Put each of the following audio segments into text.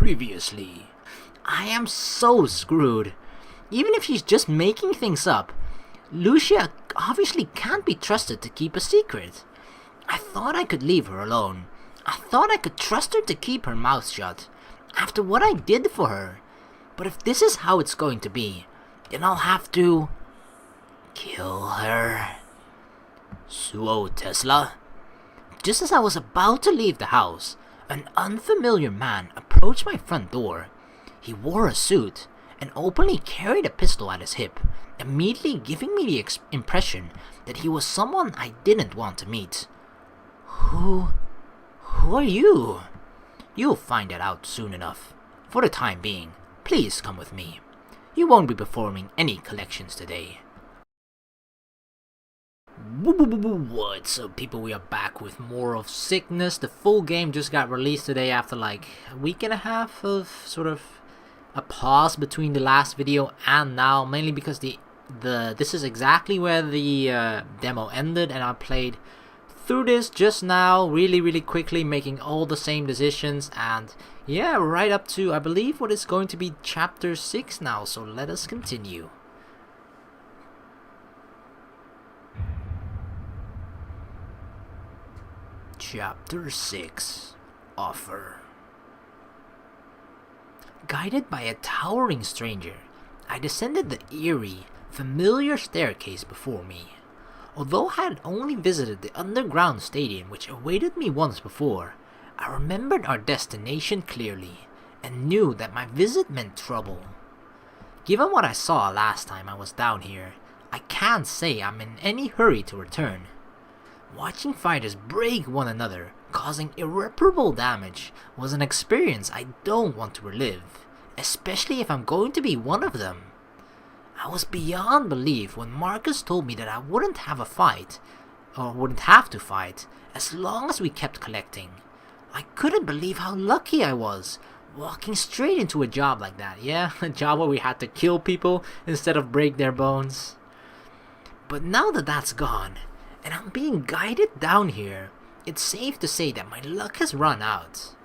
Previously. I am so screwed. Even if she's just making things up, Lucia obviously can't be trusted to keep a secret. I thought I could leave her alone. I thought I could trust her to keep her mouth shut, after what I did for her. But if this is how it's going to be, then I'll have to kill her. Suoh, Tesla. Just as I was about to leave the house, an unfamiliar man approached my front door. He wore a suit and openly carried a pistol at his hip, immediately giving me the impression that he was someone I didn't want to meet. Who are you? You'll find that out soon enough. For the time being, please come with me. You won't be performing any collections today. What's up, people? We are back with more of Sickness. The full game just got released today after like a week and a half of sort of a pause between the last video and now, mainly because this is exactly where the demo ended, and I played through this just now really quickly, making all the same decisions, and yeah, right up to I believe what is going to be chapter 6 now, so let us continue. Chapter 6 Offer. Guided by a towering stranger, I descended the eerie, familiar staircase before me. Although I had only visited the underground stadium which awaited me once before, I remembered our destination clearly, and knew that my visit meant trouble. Given what I saw last time I was down here, I can't say I'm in any hurry to return. Watching fighters break one another, causing irreparable damage, was an experience I don't want to relive, especially if I'm going to be one of them. I was beyond belief when Marcus told me that I wouldn't have to fight, as long as we kept collecting. I couldn't believe how lucky I was, walking straight into a job like that. Yeah, a job where we had to kill people instead of break their bones. But now that that's gone, and I'm being guided down here, it's safe to say that my luck has run out.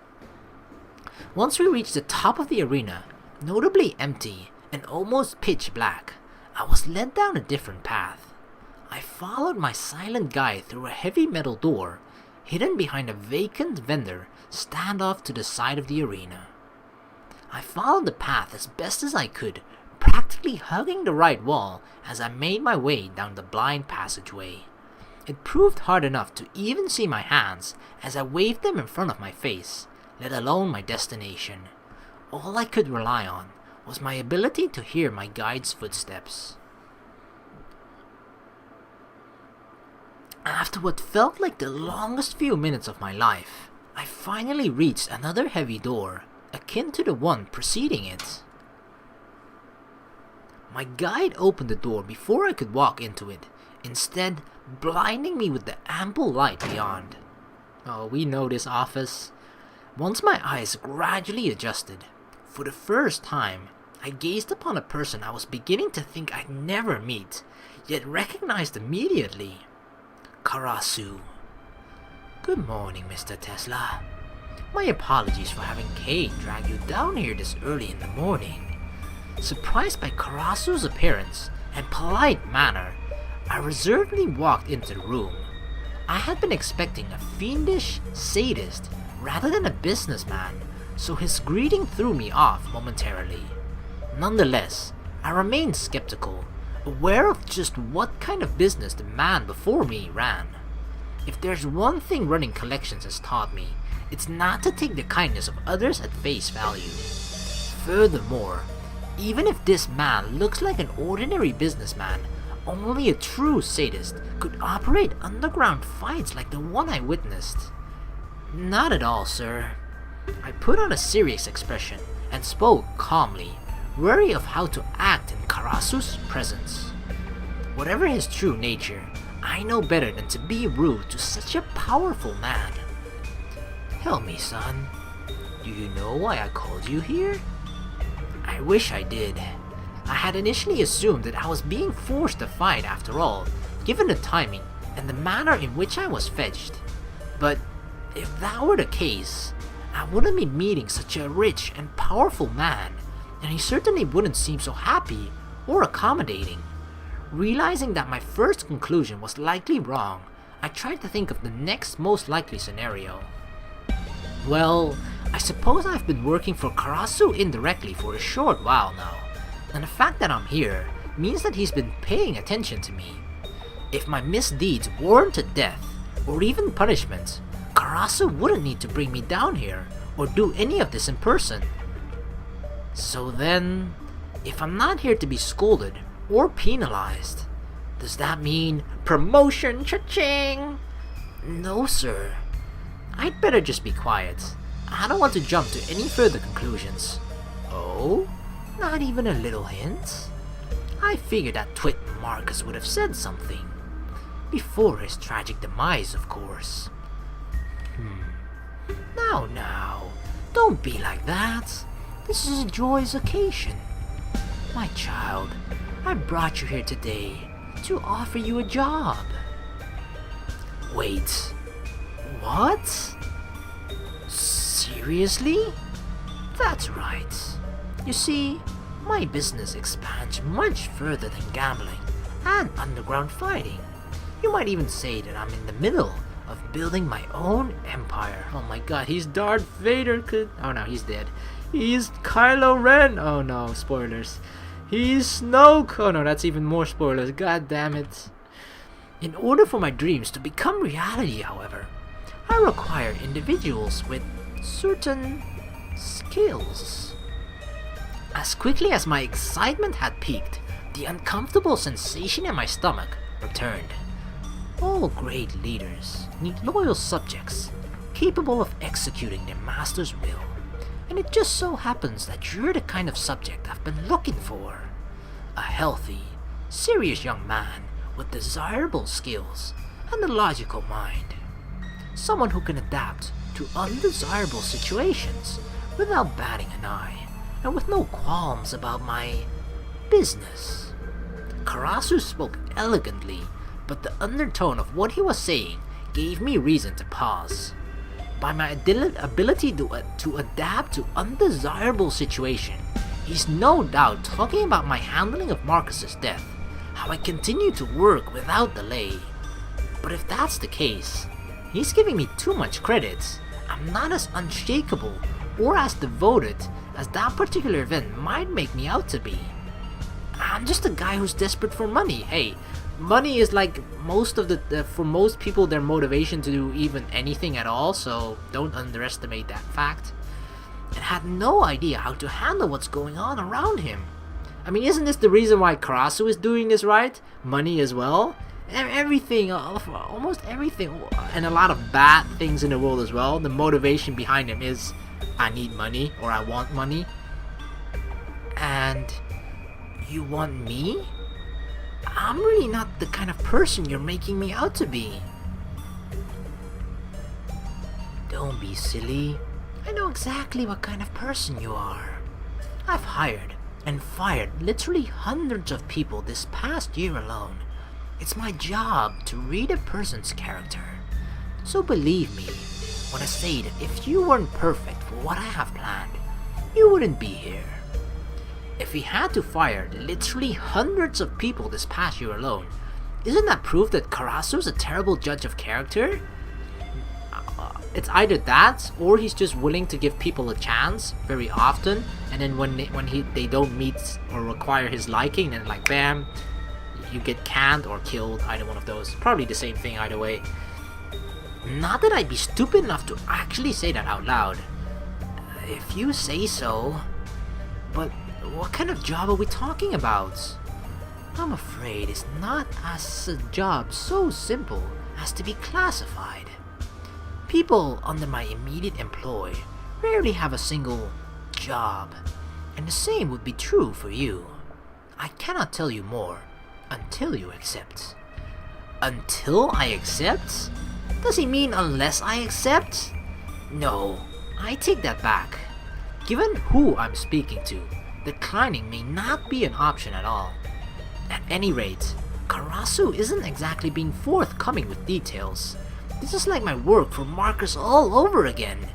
Once we reached the top of the arena, notably empty and almost pitch black, I was led down a different path. I followed my silent guide through a heavy metal door, hidden behind a vacant vendor standoff to the side of the arena. I followed the path as best as I could, practically hugging the right wall as I made my way down the blind passageway. It proved hard enough to even see my hands as I waved them in front of my face, let alone my destination. All I could rely on was my ability to hear my guide's footsteps. After what felt like the longest few minutes of my life, I finally reached another heavy door, akin to the one preceding it. My guide opened the door before I could walk into it, instead blinding me with the ample light beyond. Oh, we know this office. Once my eyes gradually adjusted, for the first time, I gazed upon a person I was beginning to think I'd never meet, yet recognized immediately. Karasu. Good morning, Mr. Tesla. My apologies for having Kate drag you down here this early in the morning. Surprised by Karasu's appearance and polite manner, I reservedly walked into the room. I had been expecting a fiendish sadist rather than a businessman, so his greeting threw me off momentarily. Nonetheless, I remained skeptical, aware of just what kind of business the man before me ran. If there's one thing running collections has taught me, it's not to take the kindness of others at face value. Furthermore, even if this man looks like an ordinary businessman, only a true sadist could operate underground fights like the one I witnessed. Not at all, sir. I put on a serious expression and spoke calmly, wary of how to act in Karasu's presence. Whatever his true nature, I know better than to be rude to such a powerful man. Tell me, son, do you know why I called you here? I wish I did. I had initially assumed that I was being forced to fight after all, given the timing and the manner in which I was fetched. But if that were the case, I wouldn't be meeting such a rich and powerful man, and he certainly wouldn't seem so happy or accommodating. Realizing that my first conclusion was likely wrong, I tried to think of the next most likely scenario. Well, I suppose I've been working for Karasu indirectly for a short while now, and the fact that I'm here means that he's been paying attention to me. If my misdeeds warranted death, or even punishment, Karasu wouldn't need to bring me down here, or do any of this in person. So then, if I'm not here to be scolded or penalized, does that mean promotion, cha-ching? No, sir. I'd better just be quiet. I don't want to jump to any further conclusions. Oh? Not even a little hint? I figured that twit Marcus would have said something. Before his tragic demise, of course. Now, don't be like that. This is a joyous occasion. My child, I brought you here today to offer you a job. Wait, what? Seriously? That's right. You see, my business expands much further than gambling and underground fighting. You might even say that I'm in the middle of building my own empire. Oh my god, he's Darth Vader. Oh no, he's dead. He's Kylo Ren. Oh no, spoilers. He's Snoke. Oh no, that's even more spoilers. God damn it. In order for my dreams to become reality, however, I require individuals with certain skills. As quickly as my excitement had peaked, the uncomfortable sensation in my stomach returned. All great leaders need loyal subjects, capable of executing their master's will. And it just so happens that you're the kind of subject I've been looking for. A healthy, serious young man with desirable skills and a logical mind. Someone who can adapt to undesirable situations without batting an eye, and with no qualms about my business. Karasu spoke elegantly, but the undertone of what he was saying gave me reason to pause. By my ability to adapt to undesirable situation, he's no doubt talking about my handling of Marcus's death, how I continue to work without delay. But if that's the case, he's giving me too much credit. I'm not as unshakable or as devoted as that particular event might make me out to be. I'm just a guy who's desperate for money. Hey, money is like for most people their motivation to do even anything at all, so don't underestimate that fact. And had no idea how to handle what's going on around him. I mean, isn't this the reason why Karasu is doing this, right? Money as well? Everything, almost everything, and a lot of bad things in the world as well. The motivation behind him is, I need money, or I want money. And you want me? I'm really not the kind of person you're making me out to be. Don't be silly. I know exactly what kind of person you are. I've hired and fired literally hundreds of people this past year alone. It's my job to read a person's character. So believe me when I say that if you weren't perfect for what I have planned, you wouldn't be here. If we had to fire literally hundreds of people this past year alone, isn't that proof that Karasu's a terrible judge of character? It's either that, or he's just willing to give people a chance very often, and then when they don't meet or require his liking, then like bam, you get canned or killed. Either one of those. Probably the same thing either way. Not that I'd be stupid enough to actually say that out loud. If you say so. But what kind of job are we talking about? I'm afraid it's not a job so simple as to be classified. People under my immediate employ rarely have a single job, and the same would be true for you. I cannot tell you more until you accept. Until I accept? Does he mean unless I accept? No, I take that back. Given who I'm speaking to, declining may not be an option at all. At any rate, Karasu isn't exactly being forthcoming with details. This is like my work for Marcus all over again.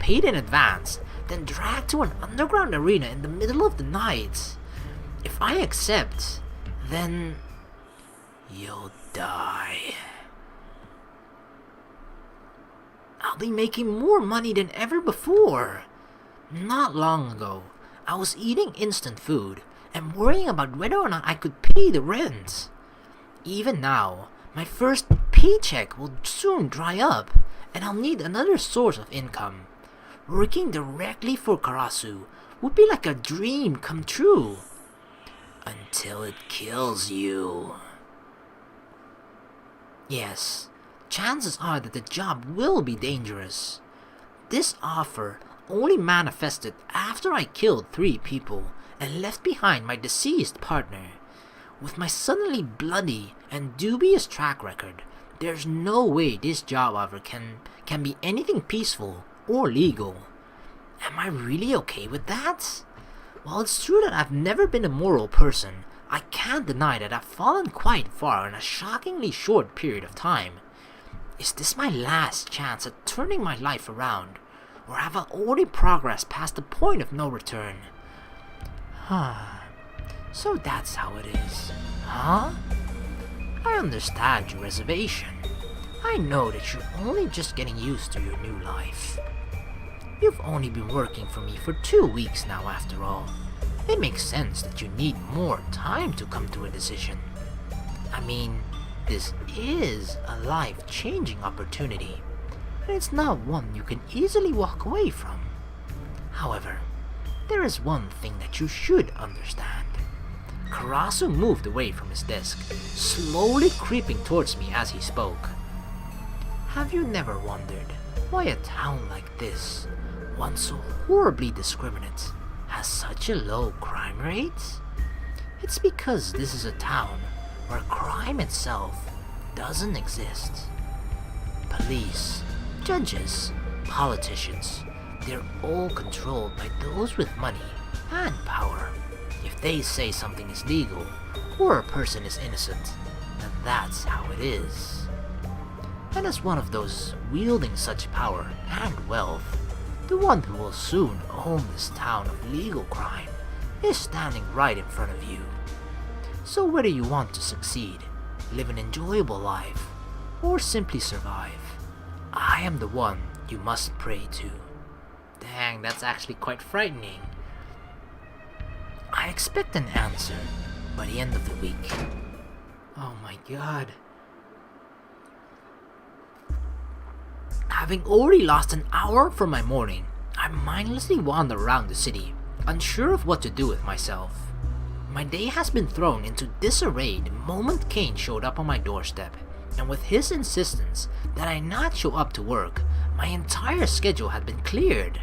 paid in advance, then dragged to an underground arena in the middle of the night. If I accept, then you'll die. I'll be making more money than ever before. Not long ago, I was eating instant food and worrying about whether or not I could pay the rent. Even now, my first paycheck will soon dry up, and I'll need another source of income. Working directly for Karasu would be like a dream come true. Until it kills you. Yes, chances are that the job will be dangerous. This offer only manifested after I killed 3 people and left behind my deceased partner. With my suddenly bloody and dubious track record, there's no way this job offer can be anything peaceful or legal. Am I really okay with that? While it's true that I've never been a moral person, I can't deny that I've fallen quite far in a shockingly short period of time. Is this my last chance at turning my life around? Or have I already progressed past the point of no return? So that's how it is, huh? I understand your reservation. I know that you're only just getting used to your new life. You've only been working for me for 2 weeks now after all. It makes sense that you need more time to come to a decision. I mean, this is a life-changing opportunity, and it's not one you can easily walk away from. However, there is one thing that you should understand. Karasu moved away from his desk, slowly creeping towards me as he spoke. Have you never wondered why a town like this, one so horribly discriminate, has such a low crime rate? It's because this is a town where crime itself doesn't exist. Police, judges, politicians, they're all controlled by those with money and power. If they say something is legal or a person is innocent, then that's how it is. And as one of those wielding such power and wealth, the one who will soon own this town of legal crime is standing right in front of you. So whether you want to succeed, live an enjoyable life, or simply survive, I am the one you must pray to. Dang, that's actually quite frightening. I expect an answer by the end of the week. Oh my god. Having already lost an hour from my morning, I mindlessly wander around the city, unsure of what to do with myself. My day has been thrown into disarray the moment Kane showed up on my doorstep, and with his insistence that I not show up to work, my entire schedule had been cleared.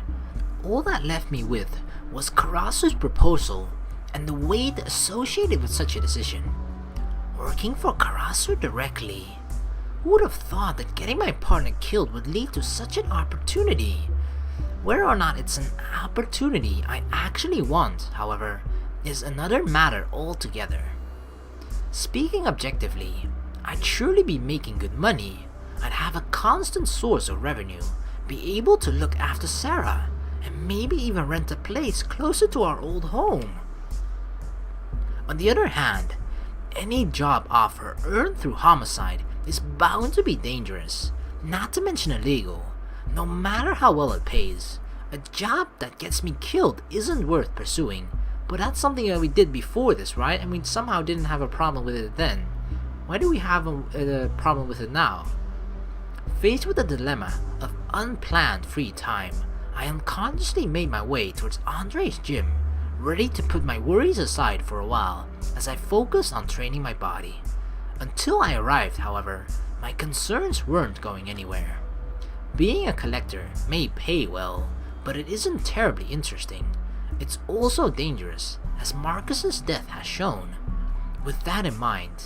All that left me with was Karasu's proposal and the weight associated with such a decision. Working for Karasu directly. Who would have thought that getting my partner killed would lead to such an opportunity? Whether or not it's an opportunity I actually want, however, is another matter altogether. Speaking objectively, I'd surely be making good money. I'd have a constant source of revenue, be able to look after Sara, and maybe even rent a place closer to our old home. On the other hand, any job offer earned through homicide is bound to be dangerous, not to mention illegal. No matter how well it pays, a job that gets me killed isn't worth pursuing. But that's something that we did before this, right? And we somehow didn't have a problem with it then. Why do we have a problem with it now? Faced with the dilemma of unplanned free time, I unconsciously made my way towards Andre's gym, ready to put my worries aside for a while as I focused on training my body. Until I arrived, however, my concerns weren't going anywhere. Being a collector may pay well, but it isn't terribly interesting. It's also dangerous, as Marcus's death has shown. With that in mind,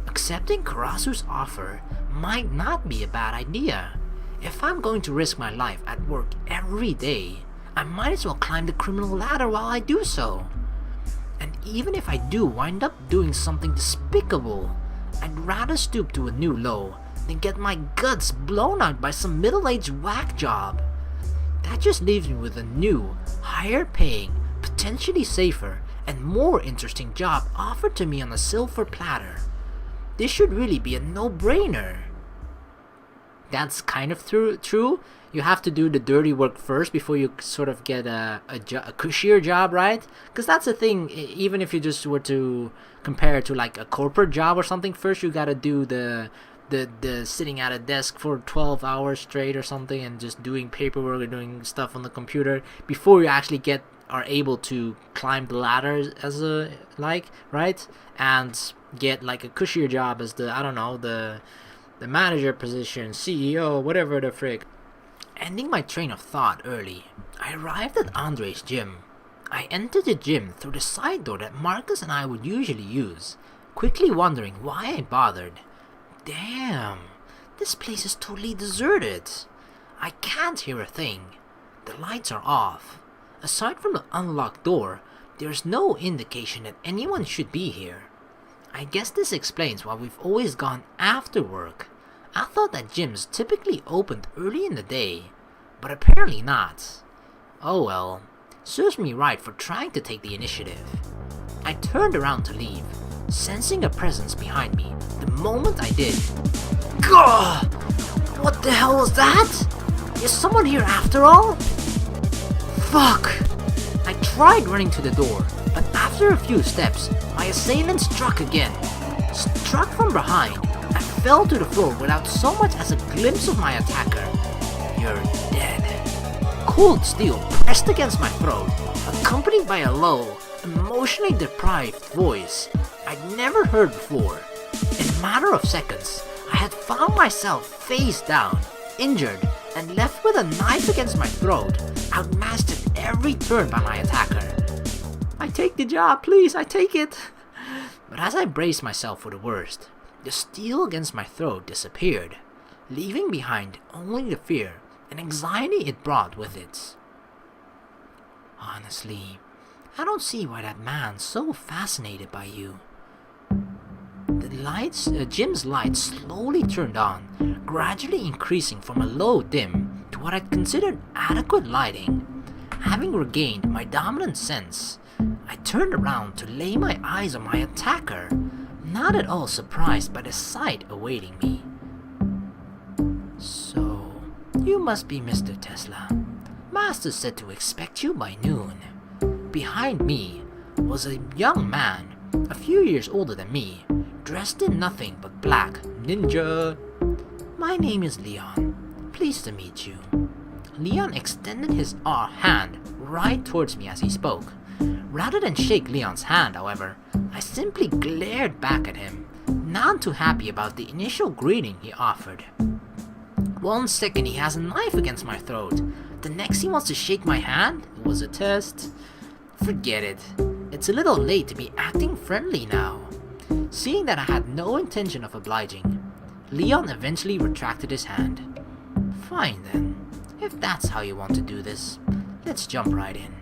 accepting Karasu's offer might not be a bad idea. If I'm going to risk my life at work every day, I might as well climb the criminal ladder while I do so. And even if I do wind up doing something despicable, I'd rather stoop to a new low than get my guts blown out by some middle-aged whack job. That just leaves me with a new, higher paying, potentially safer, and more interesting job offered to me on a silver platter. This should really be a no-brainer. That's kind of true. You have to do the dirty work first before you sort of get a cushier job, right? Because that's the thing, even if you just were to compare it to like a corporate job or something, first you gotta do the sitting at a desk for 12 hours straight or something and just doing paperwork or doing stuff on the computer before you actually are able to climb the ladder as a right, and get like a cushier job as the manager position, CEO, whatever the frick. Ending my train of thought early, I arrived at Andre's gym. I entered the gym through the side door that Marcus and I would usually use, quickly wondering why I bothered. Damn, this place is totally deserted. I can't hear a thing. The lights are off. Aside from the unlocked door, there's no indication that anyone should be here. I guess this explains why we've always gone after work. I thought that gyms typically opened early in the day, but apparently not. Oh well, serves me right for trying to take the initiative. I turned around to leave, sensing a presence behind me the moment I did. Gah! What the hell was that? Is someone here after all? Fuck! I tried running to the door, but after a few steps, my assailant struck again. Struck from behind, I fell to the floor without so much as a glimpse of my attacker. You're dead. Cold steel pressed against my throat, accompanied by a low, emotionally deprived voice I'd never heard before. In a matter of seconds, I had found myself face down, injured, and left with a knife against my throat, outmatched at every turn by my attacker. I take the job, please, I take it. But as I braced myself for the worst, the steel against my throat disappeared, leaving behind only the fear and anxiety it brought with it. Honestly, I don't see why that man's so fascinated by you. The gym's lights slowly turned on, gradually increasing from a low dim to what I'd considered adequate lighting. Having regained my dominant sense, I turned around to lay my eyes on my attacker, not at all surprised by the sight awaiting me. So, you must be Mr. Tesla. Master said to expect you by noon. Behind me was a young man, a few years older than me, dressed in nothing but black. Ninja! My name is Leon. Pleased to meet you. Leon extended his hand right towards me as he spoke. Rather than shake Leon's hand, however, I simply glared back at him, none too happy about the initial greeting he offered. 1 second he has a knife against my throat, the next he wants to shake my hand? It was a test. Forget it. It's a little late to be acting friendly now. Seeing that I had no intention of obliging, Leon eventually retracted his hand. Fine then, if that's how you want to do this, let's jump right in.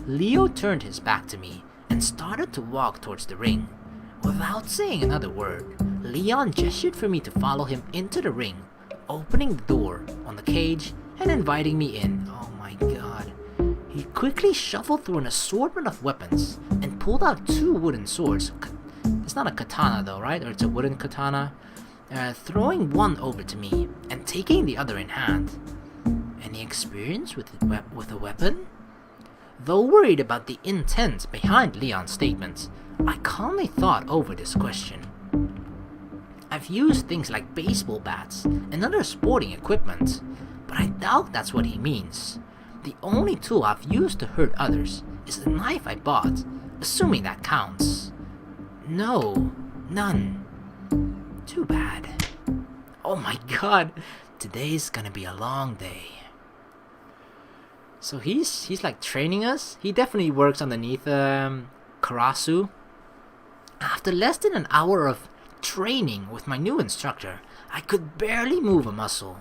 Leo turned his back to me and started to walk towards the ring. Without saying another word, Leon gestured for me to follow him into the ring, opening the door on the cage and inviting me in. Oh my god. He quickly shuffled through an assortment of weapons and pulled out 2 wooden swords. It's not a katana though, right? Or it's a wooden katana. Throwing one over to me and taking the other in hand. Any experience with a weapon? Though worried about the intent behind Leon's statements, I calmly thought over this question. I've used things like baseball bats and other sporting equipment, but I doubt that's what he means. The only tool I've used to hurt others is the knife I bought, assuming that counts. No, none. Too bad. Oh my god, today's gonna be a long day. So he's like training us. He definitely works underneath Karasu. After less than an hour of training with my new instructor, I could barely move a muscle.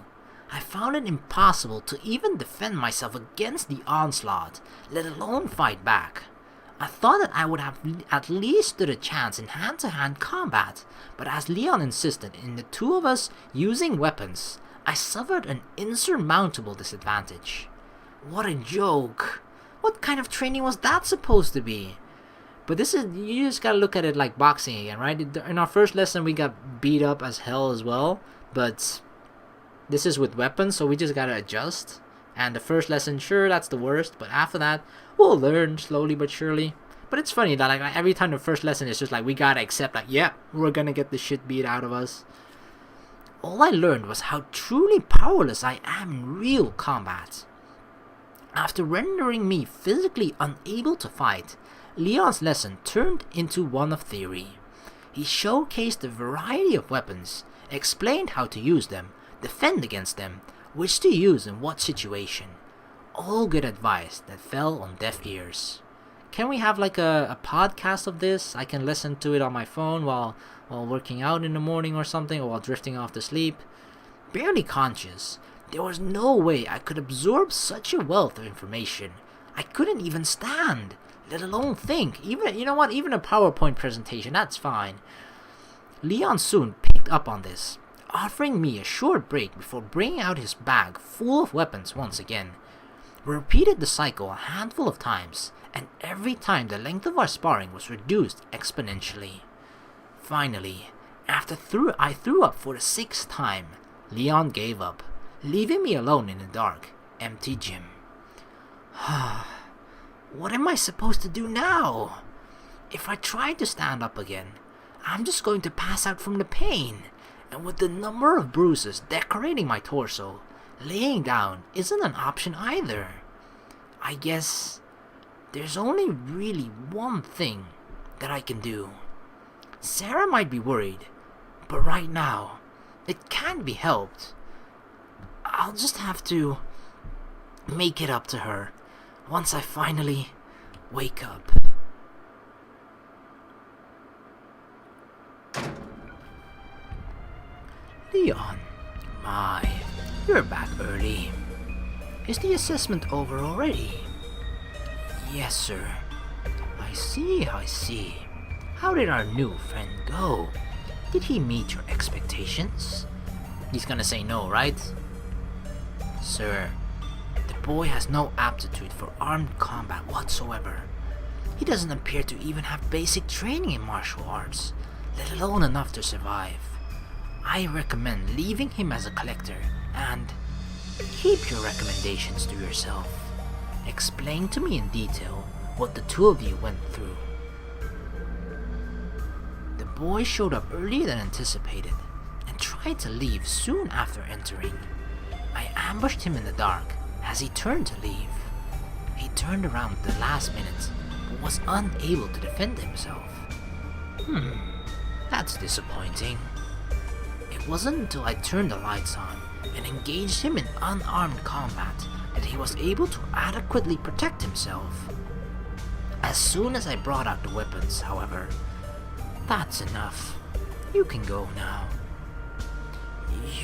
I found it impossible to even defend myself against the onslaught, let alone fight back. I thought that I would have at least stood a chance in hand-to-hand combat, but as Leon insisted in the 2 of us using weapons, I suffered an insurmountable disadvantage. What a joke. What kind of training was that supposed to be? But you just gotta look at it like boxing again, right? In our first lesson, we got beat up as hell as well. But this is with weapons, so we just gotta adjust. And the first lesson, sure, that's the worst. But after that, we'll learn slowly but surely. But it's funny that like every time the first lesson is just like, we gotta accept like, yeah, we're gonna get the shit beat out of us. All I learned was how truly powerless I am in real combat. After rendering me physically unable to fight, Leon's lesson turned into one of theory. He showcased a variety of weapons, explained how to use them, defend against them, which to use in what situation. All good advice that fell on deaf ears. Can we have like a podcast of this? I can listen to it on my phone while working out in the morning or something, or while drifting off to sleep. Barely conscious, there was no way I could absorb such a wealth of information. I couldn't even stand, let alone think. Even a PowerPoint presentation, that's fine. Leon soon picked up on this, offering me a short break before bringing out his bag full of weapons once again. We repeated the cycle a handful of times, and every time the length of our sparring was reduced exponentially. Finally, after I threw up for the 6th time, Leon gave up, leaving me alone in the dark, empty gym. What am I supposed to do now? If I try to stand up again, I'm just going to pass out from the pain, and with the number of bruises decorating my torso, laying down isn't an option either. I guess there's only really one thing that I can do. Sara might be worried, but right now, it can't be helped. I'll just have to make it up to her once I finally wake up. Leon, you're back early. Is the assessment over already? Yes, sir. I see. How did our new friend go? Did he meet your expectations? He's gonna say no, right? Sir, the boy has no aptitude for armed combat whatsoever. He doesn't appear to even have basic training in martial arts, let alone enough to survive. I recommend leaving him as a collector, and keep your recommendations to yourself. Explain to me in detail what the two of you went through. The boy showed up earlier than anticipated, and tried to leave soon after entering. I ambushed him in the dark as he turned to leave. He turned around at the last minute, but was unable to defend himself. That's disappointing. It wasn't until I turned the lights on and engaged him in unarmed combat that he was able to adequately protect himself. As soon as I brought out the weapons, however, that's enough. You can go now.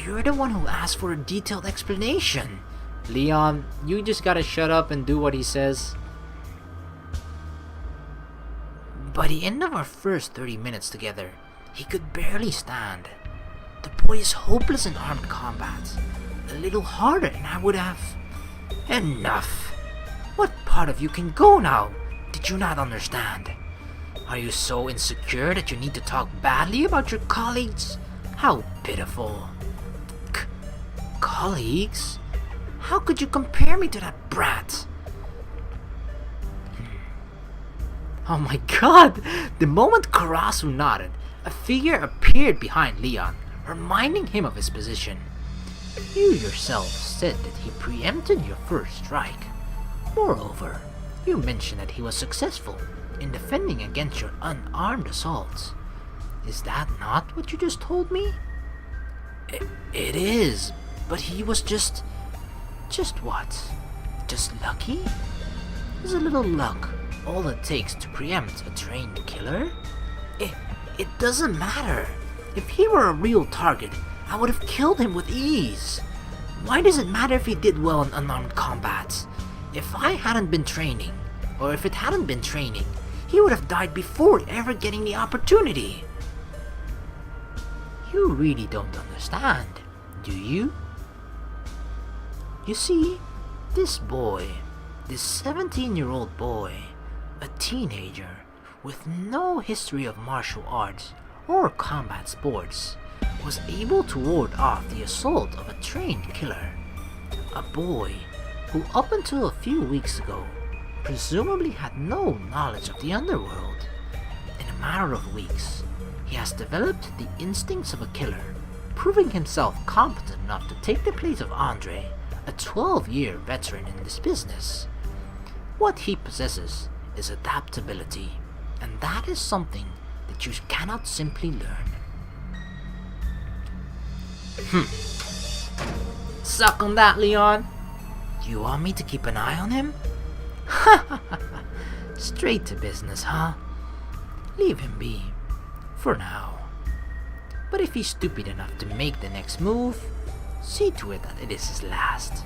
You're the one who asked for a detailed explanation. Leon, you just gotta shut up and do what he says. By the end of our first 30 minutes together, he could barely stand. The boy is hopeless in armed combat. A little harder and I would have... Enough! What part of you can go now? Did you not understand? Are you so insecure that you need to talk badly about your colleagues? How pitiful. Colleagues? How could you compare me to that brat? Oh my god! The moment Karasu nodded, a figure appeared behind Leon, reminding him of his position. You yourself said that he preempted your first strike. Moreover, you mentioned that he was successful in defending against your unarmed assaults. Is that not what you just told me? It is, but he was just what? Just lucky? Is a little luck all it takes to preempt a trained killer? It doesn't matter. If he were a real target, I would have killed him with ease. Why does it matter if he did well in unarmed combat? If I hadn't been training, or if it hadn't been training, he would have died before ever getting the opportunity. You really don't understand, do you? You see, This boy, this 17-year-old boy, a teenager with no history of martial arts or combat sports, was able to ward off the assault of a trained killer. A boy who up until a few weeks ago presumably had no knowledge of the underworld. In a matter of weeks, he has developed the instincts of a killer, proving himself competent enough to take the place of Andre, a 12-year veteran in this business. What he possesses is adaptability, and that is something that you cannot simply learn. Suck on that, Leon. You want me to keep an eye on him? Straight to business, huh? Leave him be. For now. But if he's stupid enough to make the next move, see to it that it is his last.